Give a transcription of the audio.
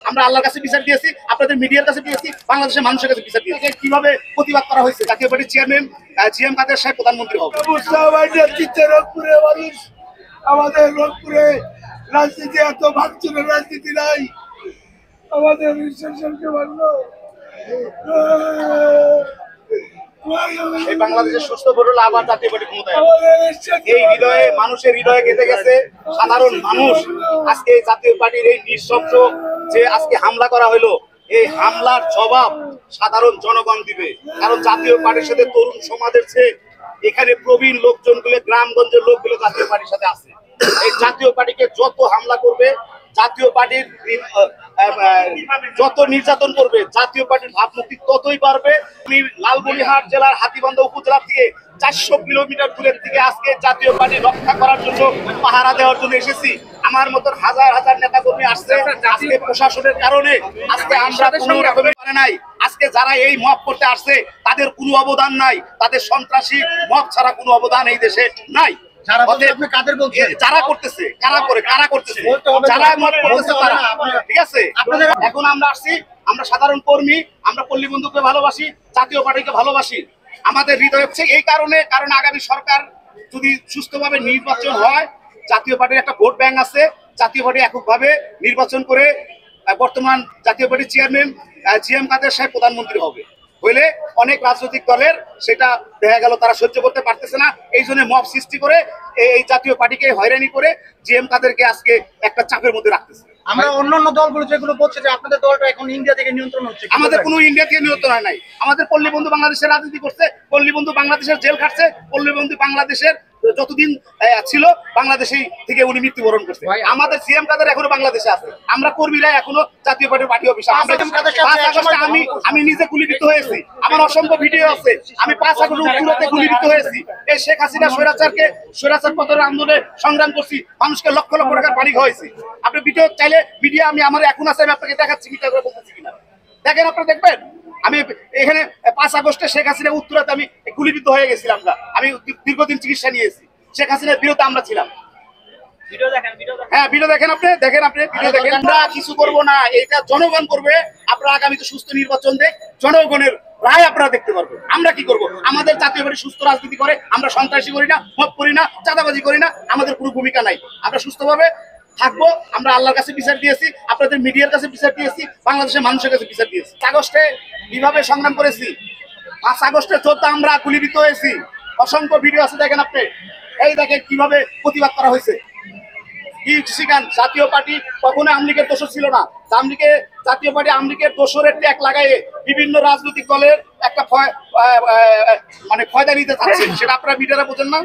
আমরা আল্লাহর কাছে বিচার দিয়েছি, আপনাদের মিডিয়ার কাছে দিয়েছি, বাংলাদেশের মানুষের কাছে বিচার দিয়েছি। কিভাবে প্রতিবাদ করা হয়েছে? জাতীয় পার্টির চেয়ারম্যান জিএম কাদের সাহেব প্রধানমন্ত্রী হবে। আমাদের রংপুরে রাজনীতি এত ভাঙচুরের রাজনীতি নাই। আমাদের বিশ্বাসকে মানলো এই বাংলাদেশের সুস্থ করল আবার জাতীয় পার্টি ক্ষমতায়। এই হৃদয়ে মানুষের হৃদয়ে গেঁথে গেছে। সাধারণ মানুষ আজকে জাতীয় পার্টির এই নৃশংস যে আজকে হামলা করা হলো, এই হামলার জবাব সাধারণ জনগণ দিবে। কারণ জাতীয় পার্টির সাথে তরুণ সমাজের চেয়ে এখানে প্রবীণ লোকজনগুলো, গ্রামগঞ্জের লোকগুলো জাতীয় পার্টির সাথে আছে। এই জাতীয় পার্টিকে যত হামলা করবে, জাতীয় পার্টির যত নির্যাতন করবে, জাতীয় পার্টির ভাবমূর্তি ততই বাড়বে। আমি লালমনিরহাট জেলার হাতীবান্ধা উপজেলা থেকে 400 কিলোমিটার দূরের থেকে আজকে জাতীয় পার্টি রক্ষা করার জন্য, পাহারা দেওয়ার জন্য এসেছি। আমার মতন হাজার হাজার নেতা কর্মী আসছে। আজকে প্রশাসনের কারণে আজকে আমরা কোনো রকমের পারে নাই। আজকে যারা এই মব করতে আসছে তাদের কোনো অবদান নাই। তাদের সন্ত্রাসী মব ছাড়া কোনো অবদান এই দেশে নাই। যারা করতেছে, কারা করতেছে, যারা মব করতেছে তারা, ঠিক আছে। এখন আমরা আসছি, আমরা সাধারণ কর্মী, আমরা পল্লী বন্ধুকে ভালোবাসি, জাতীয় পার্টিকে ভালোবাসি। আমাদের হৃদয় হচ্ছে এই কারণে, কারণ আগামী সরকার যদি সুস্থভাবে নির্বাচন হয়, জাতীয় পার্টির একটা ভোট ব্যাংক আছে। জাতীয় পার্টি এককভাবে নির্বাচন করে বর্তমান জাতীয় পার্টির চেয়ারম্যান জিএম কাদের সাহেব প্রধানমন্ত্রী হবে। হইলে অনেক রাজনৈতিক দলের সেটা দেখা গেল তারা সহ্য করতে পারতেছে না, এই জন্য মব সৃষ্টি করে এই জাতীয় পার্টিকে হয়রানি করে জিএম কাদেরকে আজকে একটা চাপের মধ্যে রাখতেছে। আমরা অন্যান্য দলগুলো যেগুলো বলছে যে আপনাদের দলটা এখন ইন্ডিয়া থেকে নিয়ন্ত্রণ হচ্ছে, আমাদের কোনো ইন্ডিয়া থেকে নিয়ন্ত্রণ হয় নাই। আমাদের পল্লী বন্ধু বাংলাদেশের রাজনীতি করছে, পল্লী বন্ধু বাংলাদেশের জেল খাটছে, পল্লী বন্ধু বাংলাদেশের যতদিন ছিল বাংলাদেশেই থেকে উনি মৃত্যুবরণ করছে। আমাদের সিএম কাদের এখনো বাংলাদেশে আছে। আমরা কর্মীরা এখনো জাতীয় পার্টির পার্টি অফিসে। আমি নিজে গুলিবিদ্ধ হয়েছি, আমার অসংখ্য ভিডিও আছে। আমি 5 আগস্ট উত্তরাতে গুলিবিদ্ধ হয়েছি। এই শেখ হাসিনা স্বৈরাচার পতনের আন্দোলনে সংগ্রাম করছি, মানুষকে লক্ষ লক্ষ টাকার বাড়ি খাওয়াইছি। আপনি ভিডিও চাইলে মিডিয়া আমি আমার এখন আছে, আমি আপনাকে দেখাচ্ছি, মিডিয়া করে বলতেছি কিনা দেখেন, আপনারা দেখবেন। আমি এখানে 5 আগস্টে শেখ হাসিনা উত্তরাতে আমি গুলিবিদ্ধ হয়ে গেছিলাম। আমি দীর্ঘদিন চিকিৎসা নিয়েছি। শেখ হাসিনার বিরুদ্ধে আমরা ছিলাম। হ্যাঁ, ভিডিও দেখেন, আপনি দেখেন, ভিডিও দেখেন। আমরা কিছু করবো না, এটা জনগণ করবে। আপনারা আগামীতে সুস্থ নির্বাচন দেখ, জনগণের রায় আপনারা দেখতে পারবেন। আমরা কি করব? আমাদের জাতীয় পার্টি সুস্থ রাজনীতি করে, আমরা সন্ত্রাসী করি না, মব করি না, চাঁদাবাজি করি না, আমাদের কোনো ভূমিকা নাই। আমরা সুস্থভাবে থাকবো। আমরা আল্লাহর কাছে বিচার দিয়েছি, আপনাদের মিডিয়ার কাছে বিচার দিয়েছি, বাংলাদেশের মানুষের কাছে বিচার দিয়েছি। আগস্টে কিভাবে সংগ্রাম করেছি, 5 আগস্টের যোদ্ধা আমরা গুলিবিদ্ধ হয়েছি। অসংখ্য ভিডিও আছে, দেখেন আপনি। এই দেখেন কিভাবে প্রতিবাদ করা হয়েছে। জাতীয় পার্টি কখনো আওয়ামী লীগের দোষর ছিল না। জাতীয় পার্টি আওয়ামী লীগের দোষরের ট্যাগ লাগাইয়ে বিভিন্ন রাজনৈতিক দলের একটা মানে ফয়দা নিতে চাচ্ছে, সেটা আপনারা মিডিয়ারা বোঝেন না।